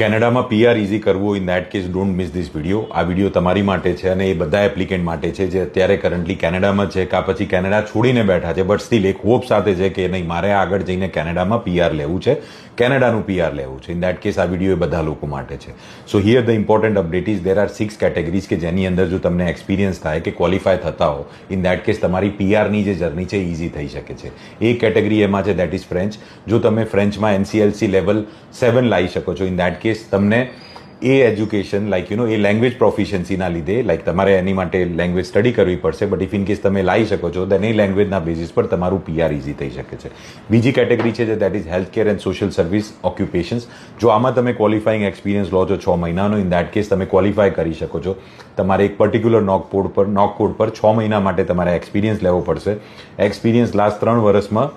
કેનેડામાં PR easy કરવું in that case don't miss this video. આ વિડીયો તમારી માટે છે અને એ બધા એપ્લિકેન્ટ માટે છે જે અત્યારે કરન્ટલી કેનેડામાં છે કાં પછી કેનેડા છોડીને બેઠા છે, બટ સ્ટીલ એક હોપ સાથે છે કે નહીં મારે આગળ જઈને કેનેડામાં પીઆર લેવું છે, કેનેડાનું પીઆર લેવું છે. ઇન દેટ કેસ આ વિડીયો એ બધા લોકો માટે છે. સો here the important update is there are 6 categories કે જેની અંદર જો તમને એક્સપિરિયન્સ થાય કે ક્વોલિફાય થતા હો, ઇન દેટ કેસ તમારી પીઆરની જે જર્ની છે ઇઝી થઈ શકે છે. એક કેટેગરી એમાં છે દેટ ઇઝ ફ્રેન્ચ. જો તમે ફ્રેન્ચમાં NCLC લેવલ 7 લાવી શકો છો, ઇન દેટ કેસ તમને એ એજ્યુકેશન એ લેંગ્વેજ પ્રોફિશિયન્સીના લીધે તમારે એની માટે લેંગ્વેજ સ્ટડી કરવી પડશે, બટ ઇફ ઇન કેસ તમે લાવી શકો છો દેન એ લેંગ્વેજના બેઝિસ પર તમારું પીઆર ઇઝી થઈ શકે છે. બીજી કેટેગરી છે that is health care and social service occupations. જો આમાં તમે ક્વોલિફાઈંગ એક્સપિરિયન્સ લો છો 6 મહિનાનો, ઇન દેટ કેસ તમે ક્વોલિફાય કરી શકો છો. તમારે એક પર્ટિક્યુલર નોક કોડ પર 6 મહિના માટે તમારે એક્સપિરિયન્સ લેવો પડશે. એક્સપિરિયન્સ લાસ્ટ 3 વર્ષમાં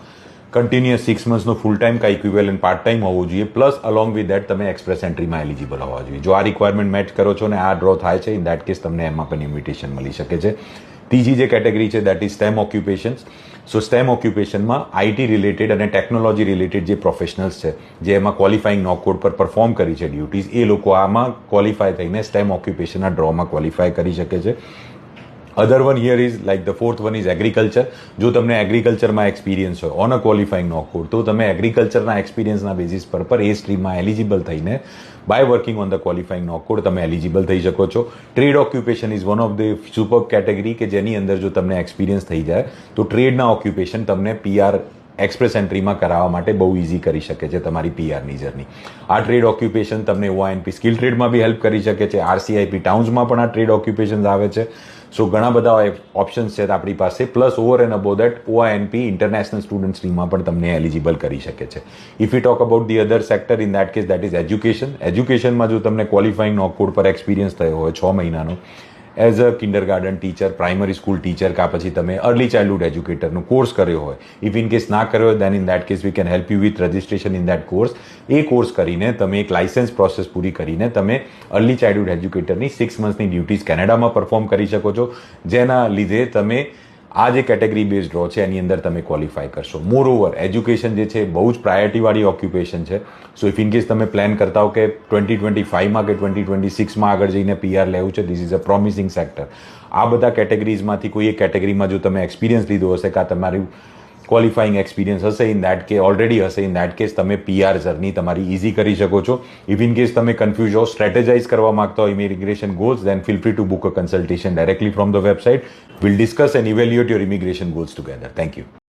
કન્ટિન્યુઅસ 6 મંથનો ફૂલ ટાઈમ કા ઇક્વિવેલન્ટ પાર્ટ ટાઈમ હોવો જોઈએ, પ્લસ અલોંગ વિથ દેટ તમે એક્સપ્રેસ એન્ટ્રીમાં એલિજિબલ હોવા જોઈએ. જો આ રિક્વાયરમેન્ટ મેચ કરો છો ને આ ડ્રો થાય છે, ઇન દેટ કેસ તમને એમાં પણ ઇન્વિટેશન મળી શકે છે. ત્રીજી જે કેટેગરી છે that is STEM occupations. So STEM ઓક્યુપેશનમાં આઈટી રિલેટેડ અને ટેકનોલોજી રિલેટેડ જે પ્રોફેશનલ્સ છે જે એમાં ક્વોલિફાઈંગ નોક કોડ પર પરફોર્મ કરી છે ડ્યુટીઝ, એ લોકો આમાં ક્વોલિફાય થઈને સ્ટેમ ઓક્યુપેશનના ડ્રોમાં ક્વોલિફાય કરી શકે છે. Other one here is the fourth one is agriculture. જો તમને એગ્રીકલ્ચરમાં એક્સપિરિયન્સ હોય on a qualifying NOC code, તો તમે એગ્રીકલ્ચરના એક્સપિરિયન્સના બેઝિસ પર એ સ્ટ્રીમમાં એલિજિબલ થઈને by working on the qualifying NOC code તમે એલિજિબલ થઈ શકો છો. Trade occupation is one of the super category કે જેની અંદર જો તમને એક્સપિરિયન્સ થઈ જાય તો ટ્રેડના ઓક્યુપેશન તમને પીઆર એક્સપ્રેસ એન્ટ્રીમાં કરાવવા માટે બહુ ઇઝી કરી શકે છે તમારી પીઆરની જર્ની. આ ટ્રેડ ઓક્યુપેશન તમને OINP સ્કિલ ટ્રેડમાં બી હેલ્પ કરી શકે છે. RCIP ટાઉન્સમાં પણ આ ટ્રેડ ઓક્યુપેશન આવે છે. સો ઘણા બધા ઓપ્શન્સ છે આપણી પાસે, plus over and above that OINP international student સ્ટ્રીમમાં પણ તમને એલિજિબલ કરી શકે છે. If you talk about the other sector, in that case that is education. એજ્યુકેશનમાં જો તમને ક્વોલિફાઈંગ નોક કોડ પર એક્સપિરિયન્સ થયો હોય 6 મહિનાનો as a kindergarten teacher, primary school teacher કા પછી તમે અર્લી ચાઇલ્ડહુડ એજ્યુકેટરનો કોર્સ કર્યો હોય, ઇફ ઇન કેસ ના કર્યો હોય then in that case we can help you with registration in that course. એ કોર્સ કરીને તમે એક લાઇસન્સ પ્રોસેસ પૂરી કરીને તમે અર્લી ચાઇલ્ડહુડ એજ્યુકેટરની 6 મંથની ડ્યુટીઝ કેનેડામાં પરફોર્મ કરી શકો છો, જેના લીધે તમે આ જે કેટેગરી બેઝ ડ્રો છે એની અંદર તમે ક્વોલિફાય કરશો. મોર ઓવર એજ્યુકેશન જે છે બહુ જ પ્રાયોરિટીવાળી ઓક્યુપેશન છે. સો ઇફ ઇન કેસ તમે પ્લાન કરતા હો કે 2025માં કે 2026માં આગળ જઈને પીઆર લેવું છે, this is a promising sector. આ બધા કેટેગરીઝમાંથી કોઈ એક કેટેગરીમાં જો તમે એક્સપિરિયન્સ લીધો હશે કાં તમારું ક્વોલિફાઈંગ એક્સપિરિયન્સ હશે, ઇન દેટ કે ઓલરેડી હશે, ઇન દેટ કેસ તમે પીઆર જર્ની તમારી ઇઝી કરી શકો છો. ઇફ ઇન કેસ તમે કન્ફ્યુઝ હો, સ્ટ્રેટેજાઇઝ કરવા માંગતા હો immigration goals, then feel free to book a consultation directly from the website. Will discuss and evaluate your immigration goals together. Thank you.